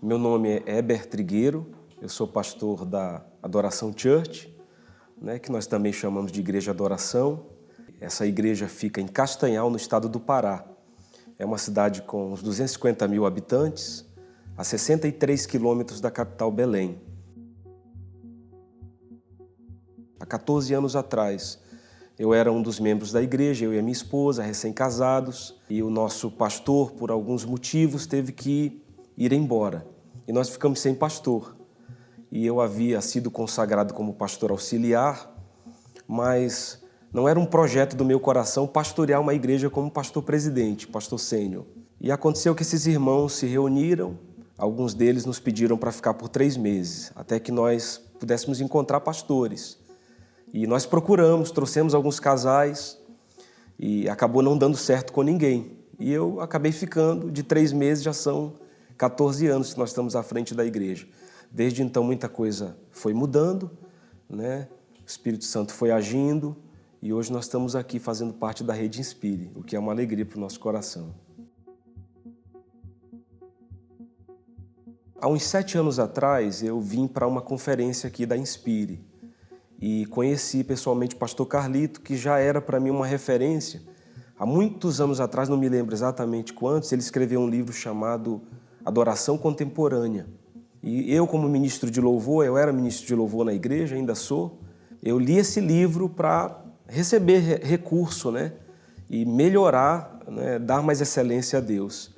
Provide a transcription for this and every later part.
Meu nome é Heber Trigueiro, eu sou pastor da Adoração Church, que nós também chamamos de Igreja Adoração. Essa igreja fica em Castanhal, no estado do Pará. É uma cidade com uns 250 mil habitantes, a 63 quilômetros da capital Belém. Há 14 anos atrás, eu era um dos membros da igreja, eu e a minha esposa, recém-casados, e o nosso pastor, por alguns motivos, teve que ir embora. E nós ficamos sem pastor. E eu havia sido consagrado como pastor auxiliar, mas não era um projeto do meu coração pastorear uma igreja como pastor presidente, pastor sênior. E aconteceu que esses irmãos se reuniram, alguns deles nos pediram para ficar por 3 meses, até que nós pudéssemos encontrar pastores. E nós procuramos, trouxemos alguns casais e acabou não dando certo com ninguém. E eu acabei ficando, de 3 meses já são 14 anos que nós estamos à frente da igreja. Desde então muita coisa foi mudando, O Espírito Santo foi agindo e hoje nós estamos aqui fazendo parte da Rede Inspire, o que é uma alegria para o nosso coração. Há uns 7 anos atrás eu vim para uma conferência aqui da Inspire e conheci pessoalmente o pastor Carlito, que já era para mim uma referência. Há muitos anos atrás, não me lembro exatamente quantos, ele escreveu um livro chamado Adoração Contemporânea. E eu, como ministro de louvor, eu era ministro de louvor na igreja, ainda sou, eu li esse livro para receber recurso, e melhorar, dar mais excelência a Deus.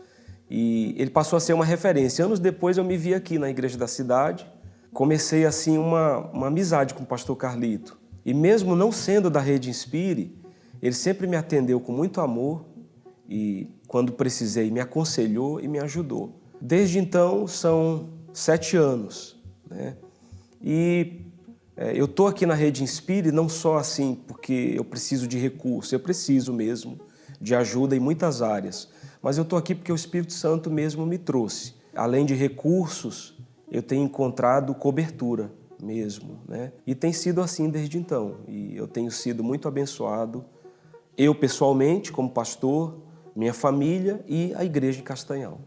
E ele passou a ser uma referência. Anos depois eu me vi aqui na igreja da cidade, comecei assim uma amizade com o pastor Carlito. E mesmo não sendo da Rede Inspire, ele sempre me atendeu com muito amor e, quando precisei, me aconselhou e me ajudou. Desde então, são 7 anos. E eu estou aqui na Rede Inspire não só assim porque eu preciso de recurso, eu preciso mesmo de ajuda em muitas áreas, mas eu estou aqui porque o Espírito Santo mesmo me trouxe. Além de recursos, eu tenho encontrado cobertura mesmo. E tem sido assim desde então. E eu tenho sido muito abençoado, eu pessoalmente, como pastor, minha família e a igreja de Castanhal.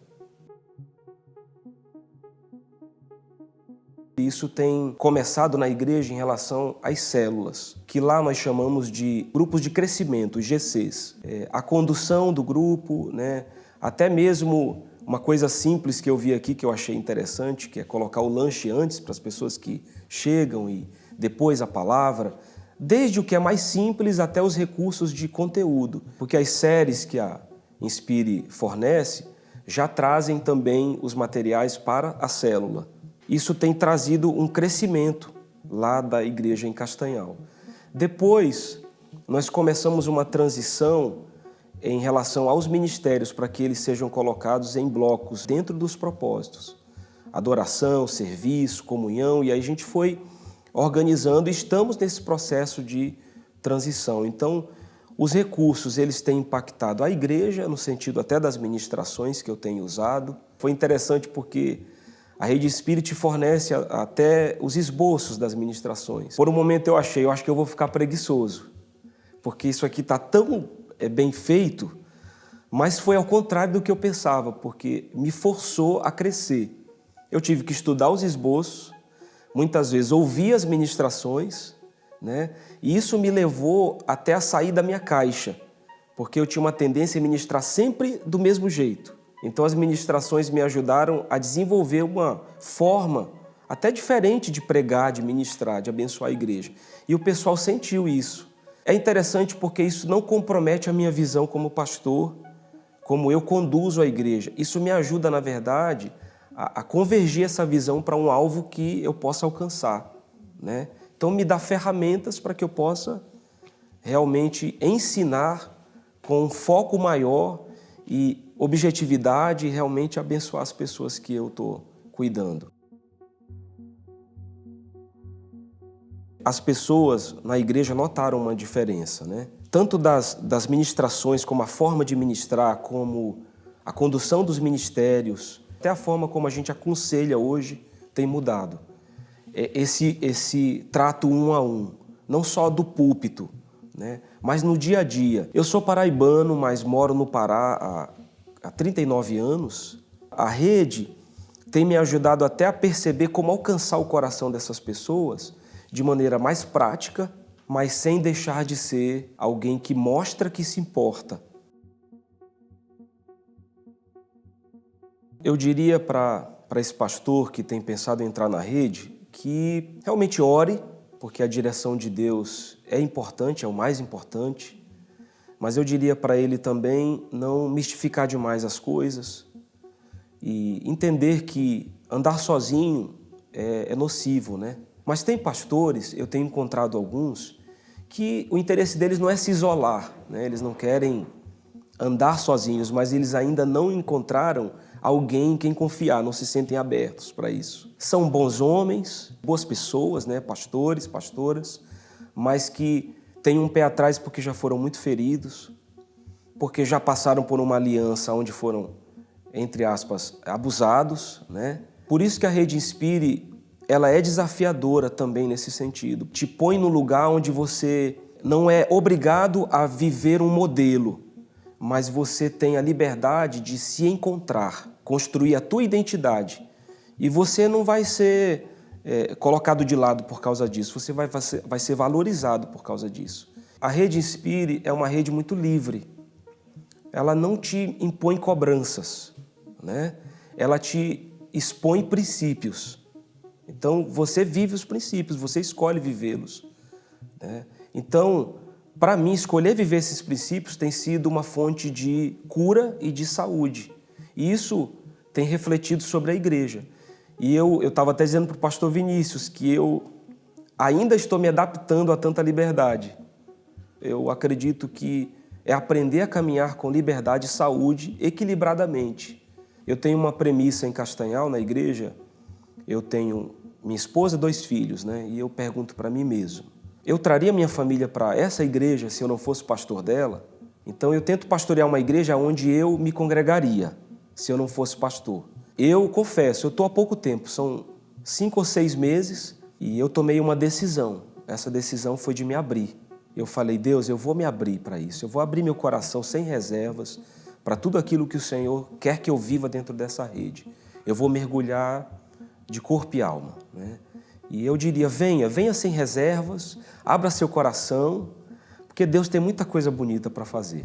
Isso tem começado na igreja em relação às células, que lá nós chamamos de grupos de crescimento, GCs. A condução do grupo, até mesmo uma coisa simples que eu vi aqui que eu achei interessante, que é colocar o lanche antes para as pessoas que chegam e depois a palavra, desde o que é mais simples até os recursos de conteúdo, porque as séries que a Inspire fornece já trazem também os materiais para a célula. Isso tem trazido um crescimento lá da igreja em Castanhal. Depois, nós começamos uma transição em relação aos ministérios para que eles sejam colocados em blocos dentro dos propósitos. Adoração, serviço, comunhão, e aí a gente foi organizando e estamos nesse processo de transição. Então, os recursos eles têm impactado a igreja, no sentido até das ministrações que eu tenho usado. Foi interessante porque a Rede Inspire fornece até os esboços das ministrações. Por um momento eu acho que eu vou ficar preguiçoso, porque isso aqui está tão bem feito, mas foi ao contrário do que eu pensava, porque me forçou a crescer. Eu tive que estudar os esboços, muitas vezes ouvir as ministrações, e isso me levou até a sair da minha caixa, porque eu tinha uma tendência a ministrar sempre do mesmo jeito. Então as ministrações me ajudaram a desenvolver uma forma até diferente de pregar, de ministrar, de abençoar a igreja. E o pessoal sentiu isso. É interessante porque isso não compromete a minha visão como pastor, como eu conduzo a igreja. Isso me ajuda, na verdade, a convergir essa visão para um alvo que eu possa alcançar. Então me dá ferramentas para que eu possa realmente ensinar com um foco maior e objetividade e realmente abençoar as pessoas que eu estou cuidando. As pessoas na igreja notaram uma diferença, Tanto das ministrações, como a forma de ministrar, como a condução dos ministérios, até a forma como a gente aconselha hoje tem mudado. Esse trato 1 a 1, não só do púlpito, mas no dia a dia. Eu sou paraibano, mas moro no Pará há 39 anos. A rede tem me ajudado até a perceber como alcançar o coração dessas pessoas de maneira mais prática, mas sem deixar de ser alguém que mostra que se importa. Eu diria para esse pastor que tem pensado em entrar na rede que realmente ore, porque a direção de Deus é importante, é o mais importante, mas eu diria para ele também não mistificar demais as coisas e entender que andar sozinho é nocivo, né? Mas tem pastores, eu tenho encontrado alguns, que o interesse deles não é se isolar, né? Eles não querem andar sozinhos, mas eles ainda não encontraram alguém em quem confiar, não se sentem abertos para isso. São bons homens, boas pessoas, né? Pastores, pastoras, mas que têm um pé atrás porque já foram muito feridos, porque já passaram por uma aliança onde foram, entre aspas, abusados, né? Por isso que a Rede Inspire, ela é desafiadora também nesse sentido. Te põe no lugar onde você não é obrigado a viver um modelo, mas você tem a liberdade de se encontrar, construir a tua identidade. E você não vai ser colocado de lado por causa disso, você vai ser valorizado por causa disso. A Rede Inspire é uma rede muito livre. Ela não te impõe cobranças, né? Ela te expõe princípios. Então, você vive os princípios, você escolhe vivê-los, né? Então, para mim, escolher viver esses princípios tem sido uma fonte de cura e de saúde. E isso tem refletido sobre a igreja. E eu estava até dizendo para o pastor Vinícius que eu ainda estou me adaptando a tanta liberdade. Eu acredito que é aprender a caminhar com liberdade e saúde equilibradamente. Eu tenho uma premissa em Castanhal, na igreja, eu tenho minha esposa e 2 filhos, né? E eu pergunto para mim mesmo, eu traria minha família para essa igreja se eu não fosse pastor dela? Então eu tento pastorear uma igreja onde eu me congregaria, se eu não fosse pastor. Eu confesso, eu estou há pouco tempo, são 5 ou 6 meses, e eu tomei uma decisão. Essa decisão foi de me abrir. Eu falei, Deus, eu vou me abrir para isso, eu vou abrir meu coração sem reservas para tudo aquilo que o Senhor quer que eu viva dentro dessa rede. Eu vou mergulhar de corpo e alma, né? E eu diria, venha sem reservas, abra seu coração, porque Deus tem muita coisa bonita para fazer.